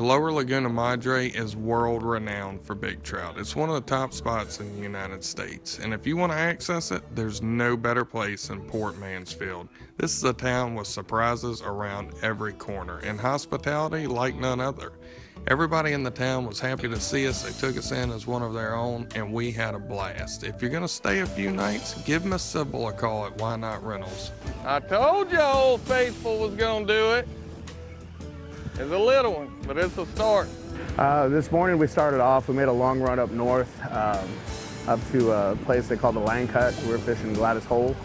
lower Laguna Madre is world renowned for big trout. It's one of the top spots in the United States, and if you want to access it, there's no better place than Port Mansfield. This is a town with surprises around every corner and hospitality like none other. Everybody in the town was happy to see us. They took us in as one of their own, and we had a blast. If you're going to stay a few nights, give Miss Sybil a call at Why Not Rentals. I told you Old Faithful was going to do it. It's a little one, but it's a start. This morning we started off, we made a long run up north, up to a place they call the Line Cut. We were fishing Gladys Hole.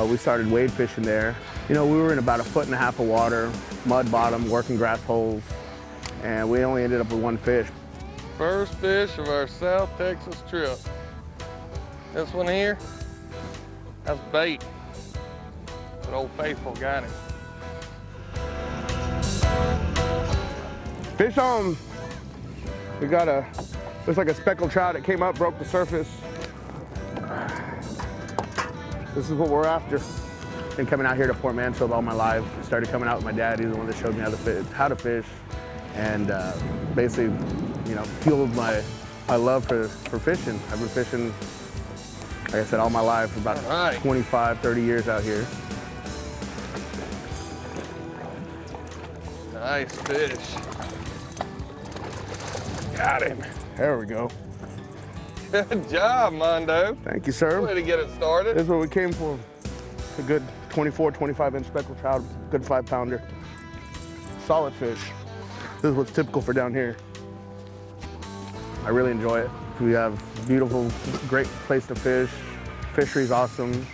We started wade fishing there. You know, we were in about 1.5 feet of water, mud bottom, working grass holes, and we only ended up with one fish. First fish of our South Texas trip. This one here, that's bait. But Old Faithful got him. Fish on. We got looks like a speckled trout. It came up, broke the surface. This is what we're after. Been coming out here to Port Mansfield all my life. Started coming out with my dad. He's the one that showed me how to fish, and basically, you know, fueled my love for fishing. I've been fishing, like I said, all my life, for about 25, 30 years out here. Nice fish. Got him. There we go. Good job, Mondo. Thank you, sir. Way to get it started. This is what we came for. A good 24, 25-inch speckled trout, good 5-pounder. Solid fish. This is what's typical for down here. I really enjoy it. We have beautiful, great place to fish. Fishery's awesome.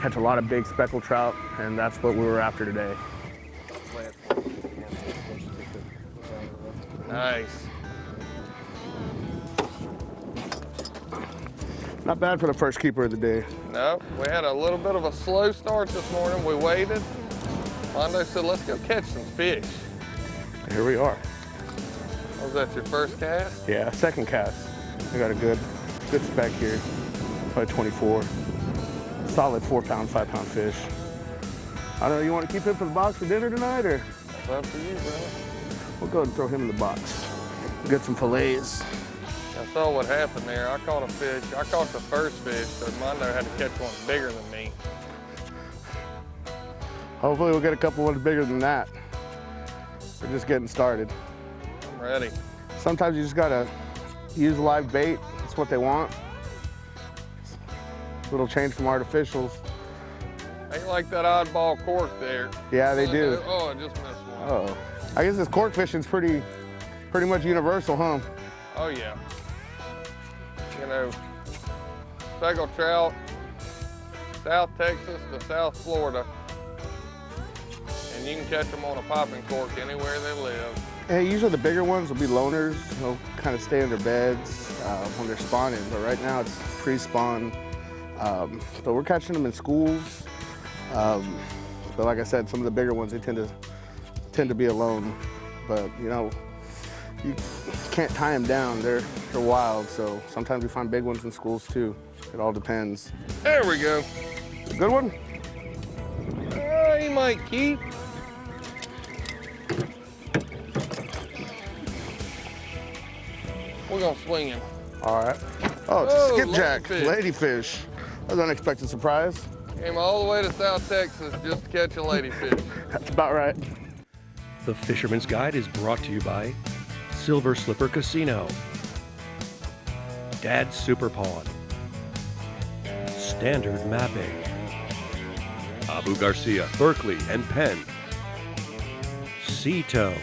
Catch a lot of big speckled trout, and that's what we were after today. Nice. Not bad for the first keeper of the day. No, we had a little bit of a slow start this morning. We waited. Mondo said, let's go catch some fish. Here we are. Was that your first cast? Yeah, second cast. I got a good spec here, probably 24. Solid 4-pound, 5-pound fish. I don't know, you want to keep him for the box for dinner tonight, or? That's up to you, bro. We'll go ahead and throw him in the box. Get some fillets. I saw what happened there. I caught a fish. I caught the first fish, so Mondo had to catch one bigger than me. Hopefully we'll get a couple ones bigger than that. We're just getting started. I'm ready. Sometimes you just gotta use live bait. That's what they want. Little change from artificials. They like that oddball cork there. Yeah, they do. Oh, I just missed one. Uh-oh. I guess this cork fishing's pretty much universal, huh? Oh, yeah. You know, speckled trout, South Texas to South Florida, and you can catch them on a popping cork anywhere they live. And usually the bigger ones will be loners. They'll kind of stay in their beds when they're spawning, but right now it's pre-spawn. But we're catching them in schools. But like I said, some of the bigger ones, they tend to be alone. But you know, you can't tie them down. They're wild, so sometimes we find big ones in schools too. It all depends. There we go. A good one? He might keep. We're gonna swing him. All right. Oh, it's a skipjack, ladyfish. ladyfish. That was an unexpected surprise. Came all the way to South Texas just to catch a ladyfish. That's about right. The Fisherman's Guide is brought to you by Silver Slipper Casino, Dad's Super Pawn, Standard Mapping, Abu Garcia, Berkeley and Penn, Sea-Tow,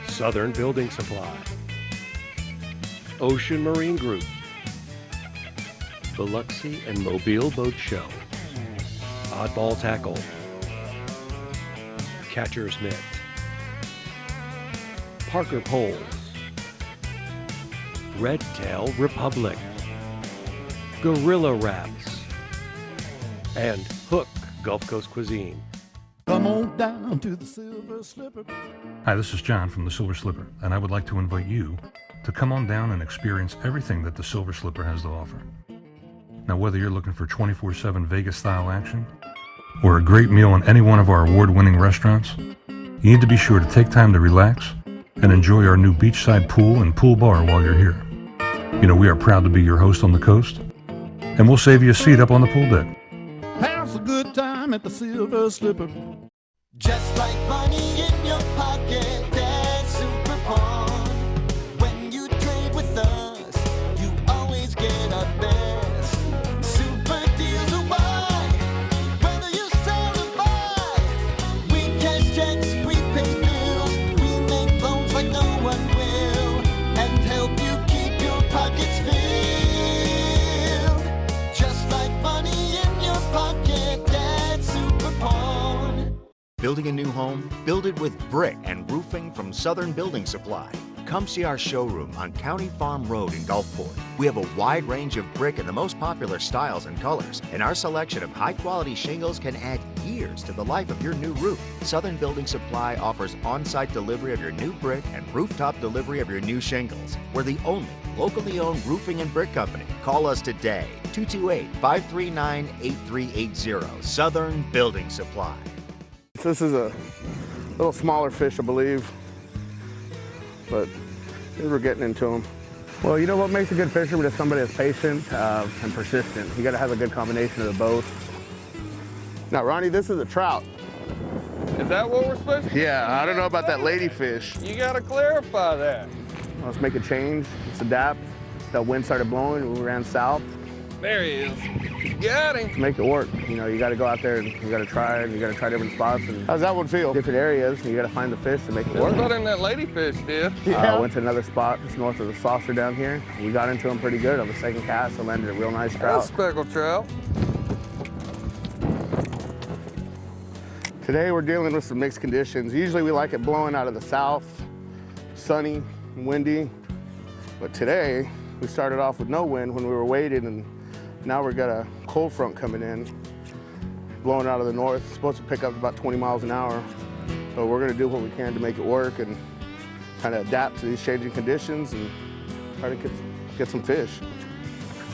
Southern Building Supply, Ocean Marine Group, Biloxi and Mobile Boat Show, Oddball Tackle, Catcher's Mitt, Parker Poles, Red Tail Republic, Gorilla Wraps, and Hook Gulf Coast Cuisine. Come on down to the Silver Slipper. Hi, this is John from the Silver Slipper, and I would like to invite you to come on down and experience everything that the Silver Slipper has to offer. Now, whether you're looking for 24/7 Vegas-style action, or a great meal in any one of our award-winning restaurants, you need to be sure to take time to relax and enjoy our new beachside pool and pool bar while you're here. You know, we are proud to be your host on the coast, and we'll save you a seat up on the pool deck. Have a good time at the Silver Slipper. Just like money in your pocket, that's super fun. When you trade with us, you always get our best. Super deals are why, whether you sell or buy. We cash checks, we pay bills, we make loans like no one will, and help you keep your pockets filled. Just like money in your pocket, that's super fun. Building a new home? Build it with brick and roofing from Southern Building Supply. Come see our showroom on County Farm Road in Gulfport. We have a wide range of brick in the most popular styles and colors, and our selection of high-quality shingles can add years to the life of your new roof. Southern Building Supply offers on-site delivery of your new brick and rooftop delivery of your new shingles. We're the only locally owned roofing and brick company. Call us today, 228-539-8380. Southern Building Supply. This is a little smaller fish, I believe, but we're getting into them. Well, you know what makes a good fisherman is somebody that's patient and persistent. You got to have a good combination of the both. Now, Ronnie, this is a trout. Is that what we're supposed to? Yeah, I don't know about that ladyfish. You gotta clarify that. Let's make a change. Let's adapt. The wind started blowing. We ran south. There he is. Got him. To make it work, you know, you got to go out there and you got to try it. You got to try different spots. And how's that one feel? Different areas. And you got to find the fish to make it work. That's better than that ladyfish did. Went to another spot just north of the saucer down here. We got into them pretty good on the second cast. I landed a real nice trout. That's speckled trout. Today we're dealing with some mixed conditions. Usually we like it blowing out of the south, sunny, windy. But today we started off with no wind when we were waiting, and now we've got a cold front coming in, blowing out of the north. It's supposed to pick up to about 20 miles an hour. So we're gonna do what we can to make it work and kind of adapt to these changing conditions and try to get some fish.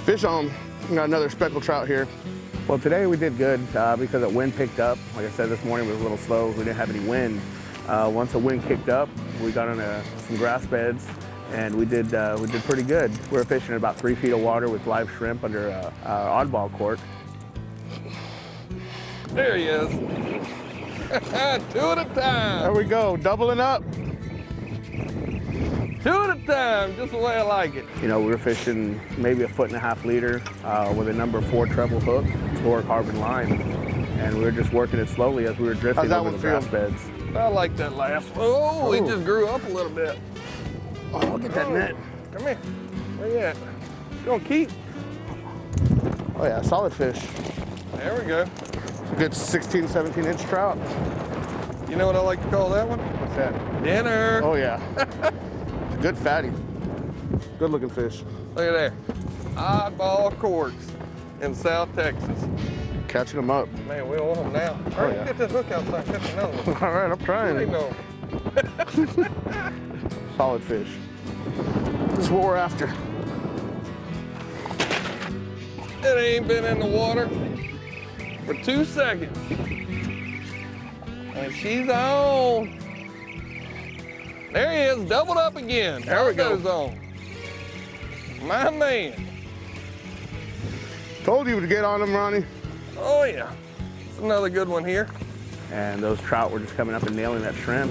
Fish on, we got another speckled trout here. Well, today we did good because the wind picked up. Like I said, this morning was a little slow. We didn't have any wind. Once the wind kicked up, we got on some grass beds, and we did pretty good. We were fishing at about 3 feet of water with live shrimp under oddball cork. There he is. 2 at a time. There we go, doubling up. 2 at a time, just the way I like it. You know, we were fishing maybe a 1.5 leader with a number 4 treble hook, fluorocarbon line, and we were just working it slowly as we were drifting over the grass beds. I like that last one. Oh, he just grew up a little bit. Oh, get that net. Come here. Where you at? You gonna keep? Oh yeah, solid fish. There we go. A good 16, 17 inch trout. You know what I like to call that one? What's that? Dinner. Oh yeah. Good fatty. Good looking fish. Look at there. Oddball corks in South Texas. Catching them up. Man, we want them now. All right, yeah. get this hook outside. Catch another one. All right, I'm You trying. know. Solid fish. This is what we're after. It ain't been in the water for 2 seconds. And she's on. There he is, doubled up again. There we go. Goes on. My man. Told you to get on them, Ronnie. Oh yeah. It's another good one here. And those trout were just coming up and nailing that shrimp.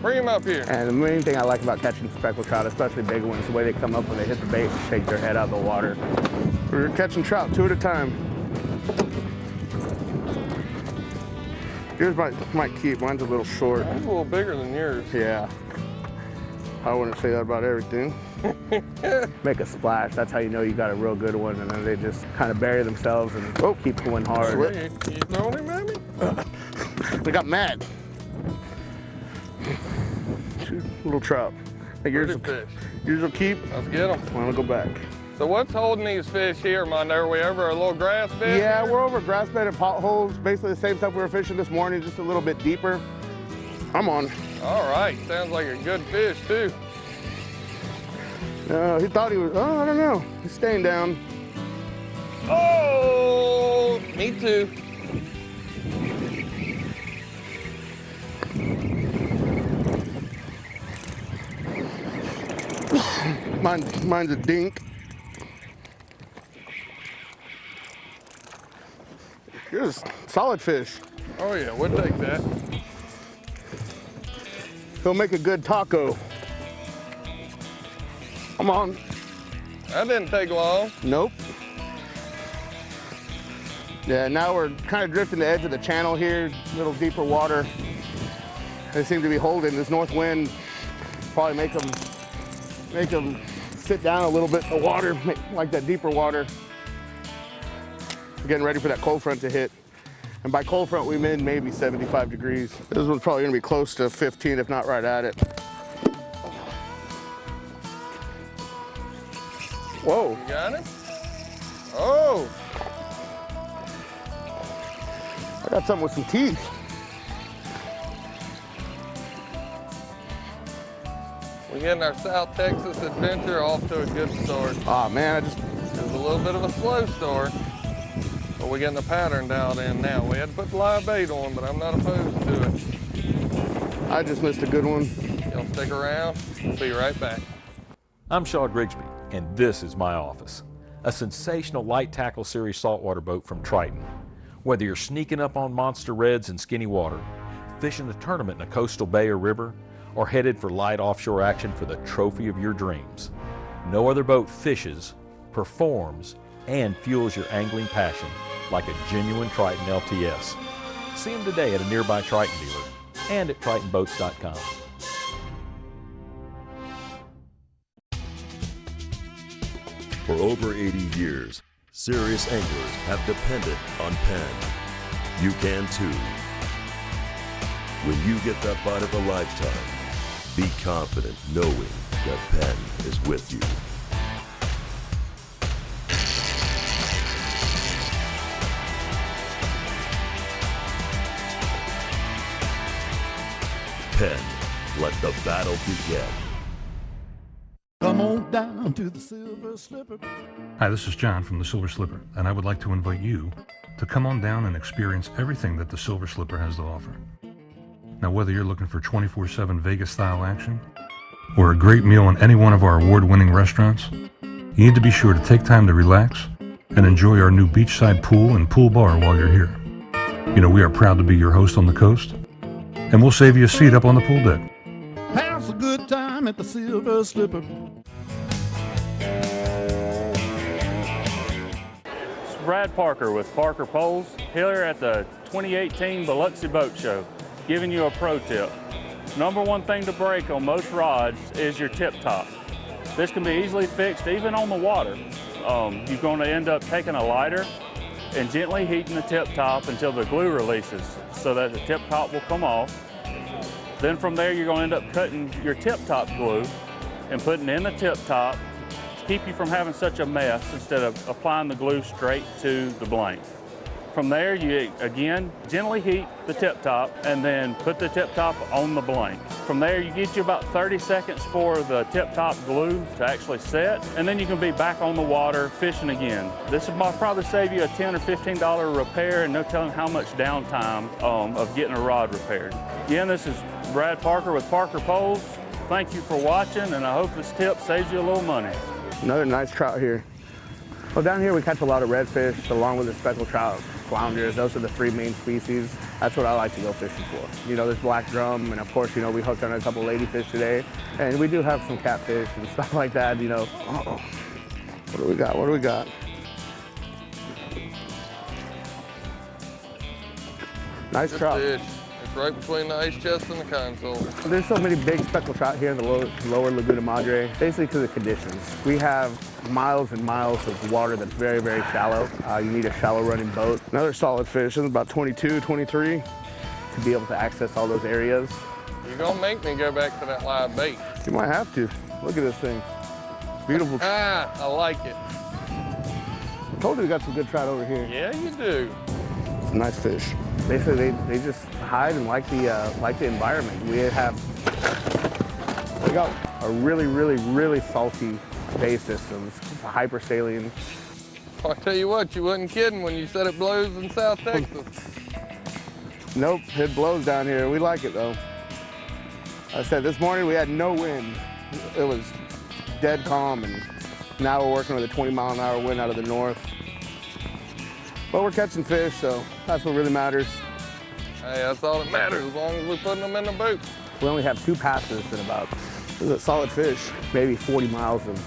Bring him up here. And the main thing I like about catching speckled trout, especially big ones, the way they come up when they hit the bait and shake their head out of the water. We're catching trout 2 at a time. Yours might keep, mine's a little short. He's a little bigger than yours. Yeah. I wouldn't say that about everything. Make a splash, that's how you know you got a real good one, and then they just kind of bury themselves and keep going hard. You throwing him at me? They got mad. Little trout. I think yours will keep. Let's get them. I'm gonna go back. So what's holding these fish here, Mondo? Are we over a little grass bed? Yeah, we're over grass bed and potholes. Basically the same stuff we were fishing this morning, just a little bit deeper. I'm on. All right, sounds like a good fish too. He thought he was, I don't know. He's staying down. Oh, Oh, me too. Mine's a dink. Here's solid fish. Oh yeah, we'll take that. He'll make a good taco. Come on. That didn't take long. Nope. Yeah, now we're kind of drifting the edge of the channel here, a little deeper water. They seem to be holding this north wind. Probably make them sit down a little bit in the water, like that deeper water. We're getting ready for that cold front to hit. And by cold front, we mean maybe 75 degrees. This one's probably gonna be close to 15, if not right at it. Whoa. You got it? Oh. I got something with some teeth. We're getting our South Texas adventure off to a good start. Oh man, It was a little bit of a slow start, but we're getting the pattern dialed in now. We had to put the live bait on, but I'm not opposed to it. I just missed a good one. Y'all stick around. We'll be right back. I'm Shaw Grigsby, and this is my office. A sensational light tackle series saltwater boat from Triton. Whether you're sneaking up on monster reds in skinny water, fishing a tournament in a coastal bay or river, or headed for light offshore action for the trophy of your dreams, no other boat fishes, performs, and fuels your angling passion like a genuine Triton LTS. See them today at a nearby Triton dealer and at TritonBoats.com. For over 80 years, serious anglers have depended on Penn. You can too. When you get that bite of a lifetime, be confident knowing that Penn is with you. Penn, let the battle begin. Come on down to the Silver Slipper. Hi, this is John from the Silver Slipper, and I would like to invite you to come on down and experience everything that the Silver Slipper has to offer. Now, whether you're looking for 24/7 Vegas-style action or a great meal in any one of our award-winning restaurants, you need to be sure to take time to relax and enjoy our new beachside pool and pool bar while you're here. You know, we are proud to be your host on the coast, and we'll save you a seat up on the pool deck. Pass a good time at the Silver Slipper. It's Brad Parker with Parker Poles here at the 2018 Biloxi Boat Show, giving you a pro tip. Number one thing to break on most rods is your tip top. This can be easily fixed even on the water. You're going to end up taking a lighter and gently heating the tip top until the glue releases so that the tip top will come off. Then from there, you're going to end up cutting your tip top glue and putting in the tip top to keep you from having such a mess instead of applying the glue straight to the blank. From there, you again gently heat the tip top and then put the tip top on the blank. From there, you get you about 30 seconds for the tip top glue to actually set, and then you can be back on the water fishing again. This will probably save you a $10 or $15 repair and no telling how much downtime of getting a rod repaired. Again, this is Brad Parker with Parker Poles. Thank you for watching, and I hope this tip saves you a little money. Another nice trout here. Well, down here we catch a lot of redfish along with the speckled trout, flounders. Those are the three main species. That's what I like to go fishing for. You know, there's black drum, and of course, you know, we hooked on a couple ladyfish today, and we do have some catfish and stuff like that, you know. Uh-oh. What do we got? What do we got? Nice Good trout. fish. It's right between the ice chest and the console. There's so many big speckled trout here in the lower Laguna Madre, basically because of conditions. We have miles and miles of water that's very, very shallow. You need a shallow running boat. Another solid fish, this is about 22, 23, to be able to access all those areas. You're gonna make me go back to that live bait. You might have to. Look at this thing. Beautiful. Ah, I like it. I told you we got some good trout over here. Yeah, you do. Nice fish. Basically, they just hide and like the environment. We got a really, really, really salty bay system. It's a hypersaline I tell you what, you wasn't kidding when you said it blows in South Texas. Nope, it blows down here. We like it though. I said this morning we had no wind. It was dead calm, and now we're working with a 20-mile-an-hour wind out of the north. But we're catching fish, so that's what really matters. Hey, that's all that matters as long as we're putting them in the boat. We only have 2 passes and about solid fish, maybe 40 miles of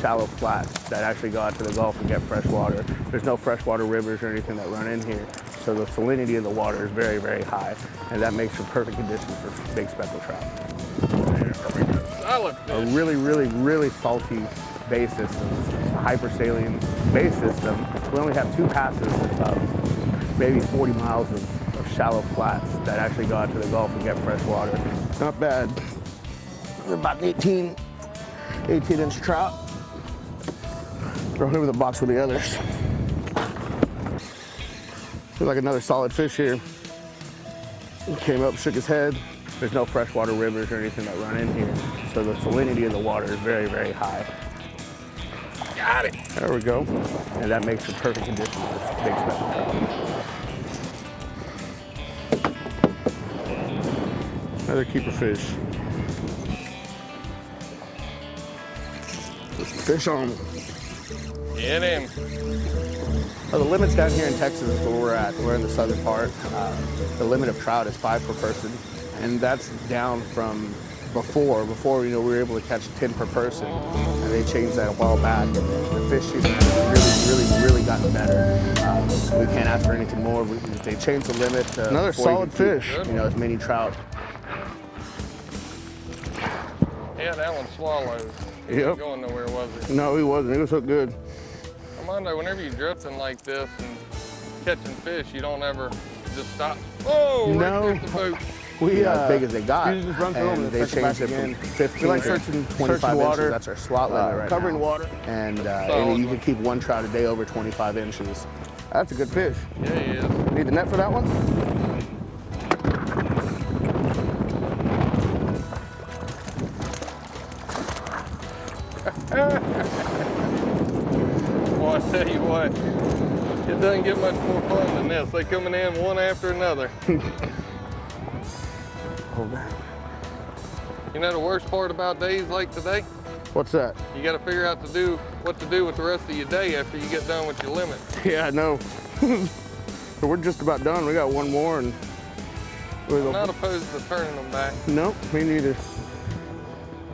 shallow flats that actually go out to the Gulf and get fresh water. There's no freshwater rivers or anything that run in here, so the salinity of the water is very, very high, and that makes for perfect conditions for big speckled trout. There we go. Solid fish. A really, really, really salty bay system, a hypersaline bay system. We only have 2 passes and about maybe 40 miles of shallow flats that actually go out to the Gulf and get fresh water. Not bad. About 18-inch trout. Throw him in the box with the others. Looks like another solid fish here. He came up, shook his head. There's no freshwater rivers or anything that run in here, so the salinity of the water is very, very high. Got it. There we go. And that makes for perfect conditions for big speckled trout. Another keeper fish. Fish on. Get him. Well, the limits down here in Texas is where we're at. We're in the southern part. The limit of trout is 5 per person, and that's down from before. Before, you know, we were able to catch 10 per person, and they changed that a while back. And the fishing has really gotten better. We can't ask for anything more. If they changed the limit, Another solid fish. You know, as many trout. Yeah, that one swallowed. He Yep. wasn't going nowhere, was it? No, he wasn't. He was so good. Mondo, whenever you're drifting like this and catching fish, you don't ever just stop. Oh, No. right there's the boat. We as big as they got, you just run through them and and they start changed it back from again. 15 We like to searching 25 water, inches. That's our slot limit right covering now. water. And Solid you can one. keep 1 trout a day over 25 inches. That's a good fish. Yeah, he is. Need the net for that one? Well, I tell you what, it doesn't get much more fun than this. They coming in one after another. Hold on. You know the worst part about days like today? What's that? You got to figure out what to do with the rest of your day after you get done with your limit. Yeah, I know. So we're just about done. We got 1 more, and I'm not opposed to turning them back. Nope, me neither.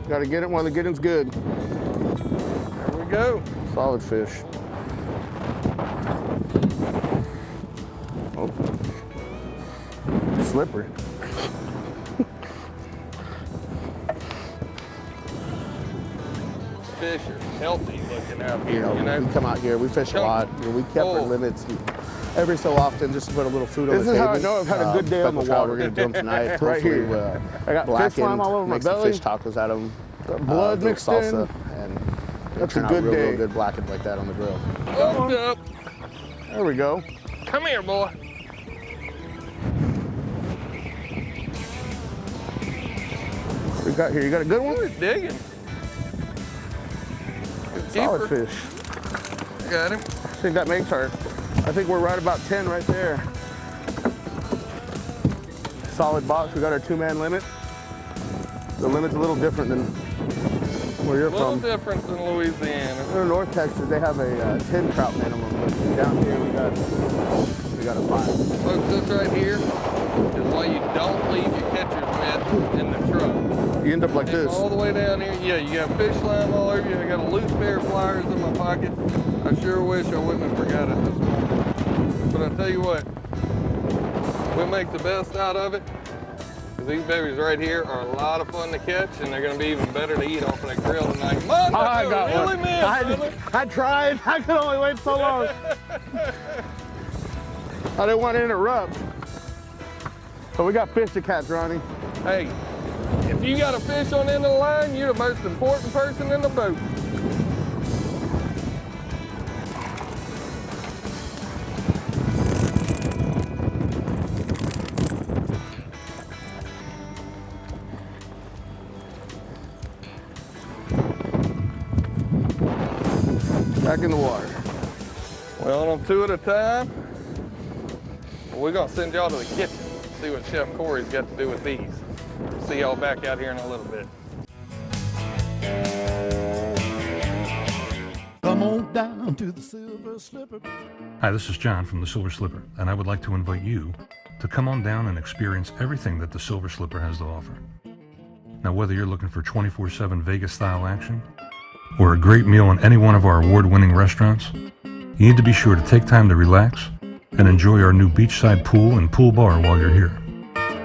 Got to get it while the getting's good. There we go. Solid fish. Oh. Slippery. Fish are healthy looking out here, You know, we come out here, we fish a lot. You know, we kept our limits every so often just to put a little food on the table. This is how I know I've had a good day on the speckled trout, water. We're gonna do them tonight. Right here. Hopefully, I got blacken, fish slime all over my make some belly. fish tacos out of them. Blood little mixed salsa, in. and That's turn a out good Oh, day. real good blackened like that on the grill. Hold up. There we go. Come here, boy. We got here. You got a good one? Who's digging? Good Solid keeper. fish. Got him. I think that makes our, I think we're right about 10 right there. Solid box. We got our 2-man limit. The limit's a little different than where you're A little from. different than Louisiana. In North Texas, they have a 10 trout minimum, but down here we got a 5. Folks, this right here is why you don't leave your catcher's mitt in the truck. You end up like this. All the way down here, yeah, you got fish slime all over you. I got a loose pair of pliers in my pocket. I sure wish I wouldn't have forgot it this morning. But I tell you what, we'll make the best out of it. These babies right here are a lot of fun to catch, and they're going to be even better to eat off of that grill tonight. Mondo, I got really one. man, I tried. I could only wait so long. I didn't want to interrupt. But we got fish to catch, Ronnie. Hey, if you got a fish on the end of the line, you're the most important person in the boat. Back in the water. Well, on 2 at a time. We're gonna send y'all to the kitchen, see what Chef Corey's got to do with these. See y'all back out here in a little bit. Come on down to the Silver Slipper. Hi, this is John from the Silver Slipper, and I would like to invite you to come on down and experience everything that the Silver Slipper has to offer. Now, whether you're looking for 24/7 Vegas-style action or a great meal in any one of our award-winning restaurants, you need to be sure to take time to relax and enjoy our new beachside pool and pool bar while you're here.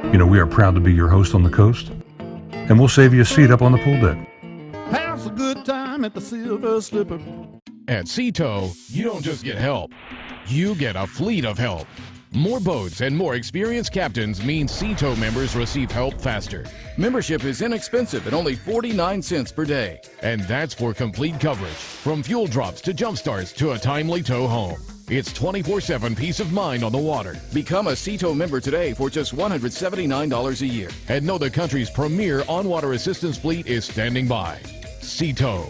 You know, we are proud to be your host on the coast, and we'll save you a seat up on the pool deck. Have a good time at the Silver Slipper. At Sea-Tow, you don't just get help, you get a fleet of help. More boats and more experienced captains mean Sea-Tow members receive help faster. Membership is inexpensive at only 49 cents per day. And that's for complete coverage, from fuel drops to jump starts to a timely tow home. It's 24/7 peace of mind on the water. Become a Sea-Tow member today for just $179 a year. And know the country's premier on-water assistance fleet is standing by. Sea-Tow.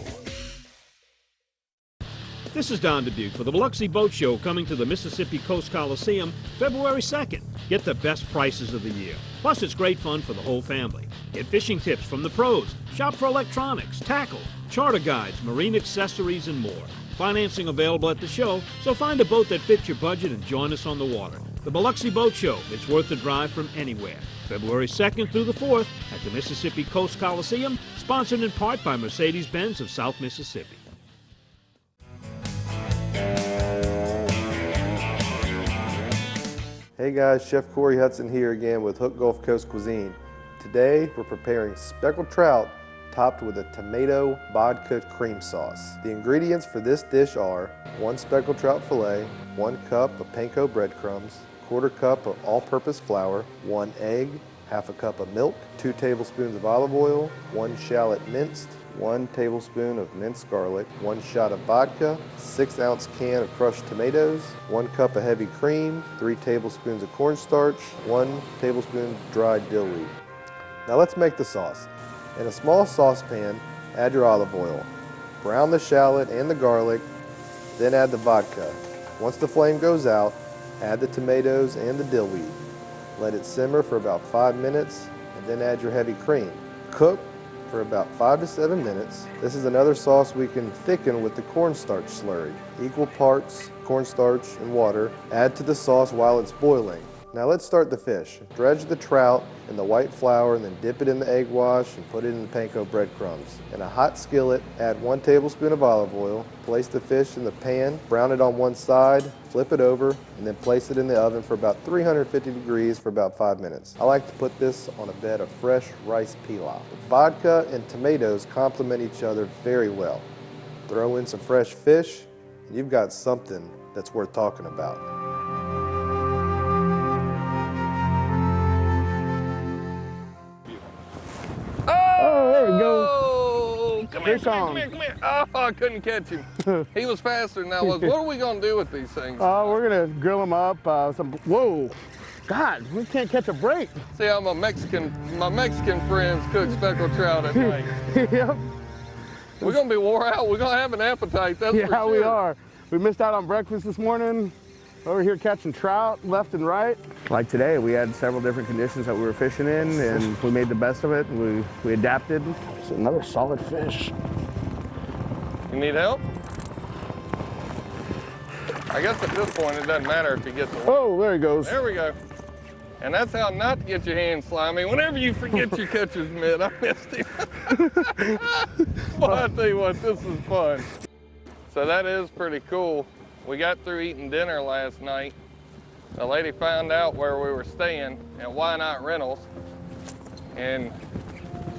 This is Don Dubuque for the Biloxi Boat Show, coming to the Mississippi Coast Coliseum February 2nd. Get the best prices of the year. Plus, it's great fun for the whole family. Get fishing tips from the pros, shop for electronics, tackle, charter guides, marine accessories, and more. Financing available at the show, so find a boat that fits your budget and join us on the water. The Biloxi Boat Show. It's worth the drive from anywhere. February 2nd through the 4th at the Mississippi Coast Coliseum, sponsored in part by Mercedes-Benz of South Mississippi. Hey guys, Chef Corey Hudson here again with Hook Gulf Coast Cuisine. Today we're preparing speckled trout topped with a tomato bod-cooked cream sauce. The ingredients for this dish are 1 speckled trout fillet, 1 cup of panko breadcrumbs, 1/4 cup of all-purpose flour, 1 egg, 1/2 cup of milk, 2 tablespoons of olive oil, 1 shallot minced, 1 tablespoon of minced garlic, 1 shot of vodka, 6-ounce can of crushed tomatoes, 1 cup of heavy cream, 3 tablespoons of cornstarch, 1 tablespoon dried dill weed. Now let's make the sauce. In a small saucepan, add your olive oil. Brown the shallot and the garlic, then add the vodka. Once the flame goes out, add the tomatoes and the dill weed. Let it simmer for about 5 minutes and then add your heavy cream. Cook for about 5 to 7 minutes. This is another sauce we can thicken with the cornstarch slurry. Equal parts cornstarch and water. Add to the sauce while it's boiling. Now let's start the fish. Dredge the trout in the white flour and then dip it in the egg wash and put it in the panko breadcrumbs. In a hot skillet, add 1 tablespoon of olive oil. Place the fish in the pan, brown it on one side, flip it over, and then place it in the oven for about 350 degrees for about 5 minutes. I like to put this on a bed of fresh rice pilaf. Vodka and tomatoes complement each other very well. Throw in some fresh fish, and you've got something that's worth talking about. Oh, there we go. Oh, come here, come here. Oh, I couldn't catch him. He was faster than I was. What are we going to do with these things? We're going to grill them up. Whoa, God, we can't catch a break. See how my Mexican friends cook speckled trout at night. Yep. We're going to be wore out. We're going to have an appetite, that's for sure. Yeah, we are. We missed out on breakfast this morning. Over here catching trout left and right. Like today, we had several different conditions that we were fishing in, and we made the best of it. We adapted. It's another solid fish. You need help? I guess at this point, it doesn't matter if you get the one. Oh, there he goes. There we go. And that's how not to get your hands slimy. Whenever you forget your catcher's mitt, I missed him. Well, I tell you what, this is fun. So that is pretty cool. We got through eating dinner last night. The lady found out where we were staying at Why Not Rentals. And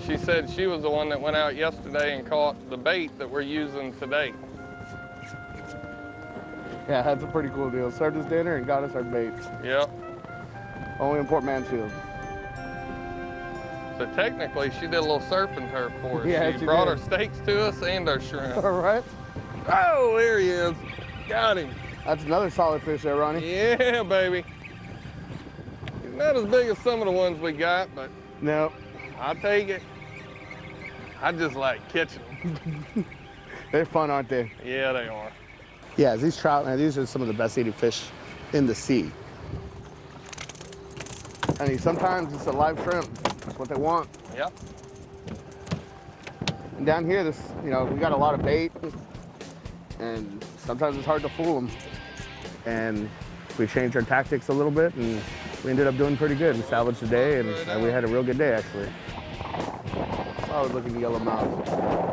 she said she was the one that went out yesterday and caught the bait that we're using today. Yeah, that's a pretty cool deal. Served us dinner and got us our bait. Yep. Only in Port Mansfield. So technically, she did a little surfing turf for us. Yeah, she brought our steaks to us and our shrimp. All right. Oh, there he is. Got him. That's another solid fish there, Ronnie. Yeah, baby. He's not as big as some of the ones we got, but no, I'll take it. I just like catching them. They're fun, aren't they? Yeah, they are. Yeah, these trout, man, these are some of the best eating fish in the sea. I mean, sometimes it's a live shrimp. That's what they want. Yep. And down here, we got a lot of bait, and sometimes it's hard to fool them. And we changed our tactics a little bit, and we ended up doing pretty good. We salvaged the day, and we had a real good day, actually. Solid looking yellowmouth.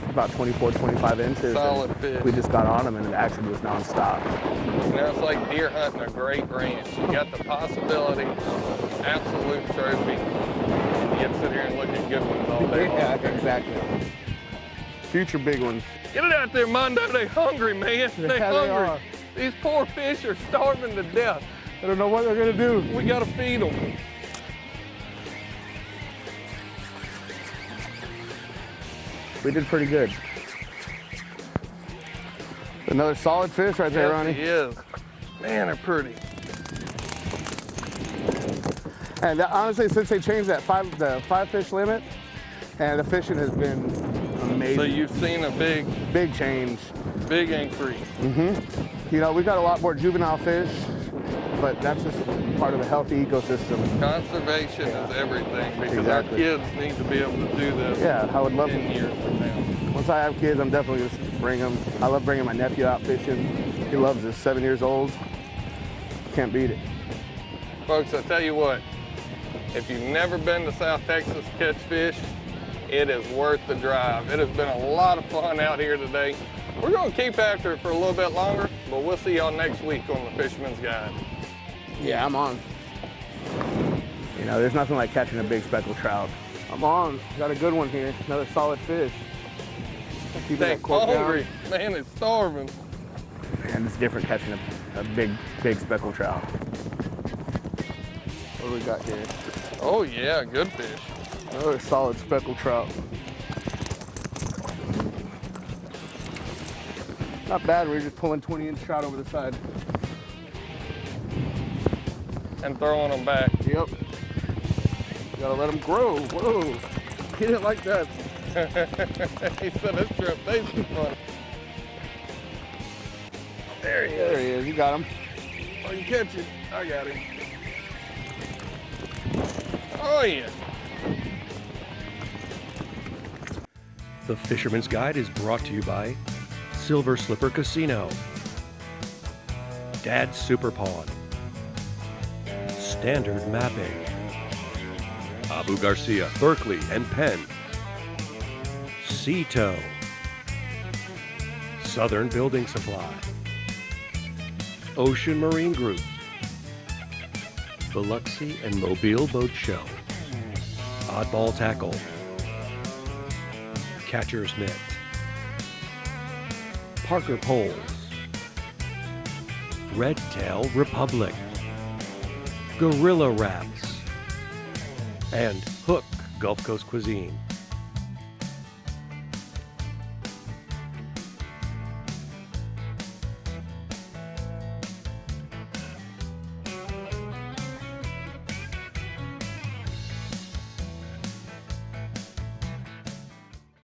About 24, 25 inches. Solid fish. We just got on them, and the action was nonstop. It's like deer hunting a great ranch. You got the possibility of absolute trophy. You get to sit here and look at good ones all day long. Yeah, exactly. Future big ones. Get it out there, Mondo. They hungry, man. They hungry. are. These poor fish are starving to death. I don't know what they're gonna do. We gotta feed them. We did pretty good. Another solid fish right there, Ronnie. Yes, he is. Man, they're pretty. And honestly, since they changed that the five fish limit, and the fishing has been amazing. So you've seen a big change. Big increase. Mm-hmm. We got a lot more juvenile fish, but that's just part of a healthy ecosystem. Conservation is everything, because our kids need to be able to do this. Yeah, I would love 10 years from now. Once I have kids, I'm definitely going to bring them. I love bringing my nephew out fishing. He loves it. 7 years old. Can't beat it. Folks, I tell you what, if you've never been to South Texas to catch fish, it is worth the drive. It has been a lot of fun out here today. We're going to keep after it for a little bit longer, but we'll see y'all next week on the Fisherman's Guide. Yeah, I'm on. There's nothing like catching a big speckled trout. I'm on. Got a good one here. Another solid fish. They're hungry. Man, it's starving. And it's different catching a big speckled trout. What do we got here? Oh yeah, good fish. Another solid speckled trout. Not bad, we're just pulling 20-inch trout over the side. And throwing them back. Yep. Gotta let them grow. Whoa. He didn't like that. He said this trip tastes fun. There he is. There he is. You got him. Oh, you catch it. I got him. Oh, yeah. The Fisherman's Guide is brought to you by Silver Slipper Casino, Dad's Super Pawn, Standard Mapping, Abu Garcia, Berkeley and Penn, Ceto, Southern Building Supply, Ocean Marine Group, Biloxi and Mobile Boat Show, Oddball Tackle, Catcher's Mitt, Parker Poles, Red Tail Republic, Gorilla Wraps, and Hook Gulf Coast Cuisine.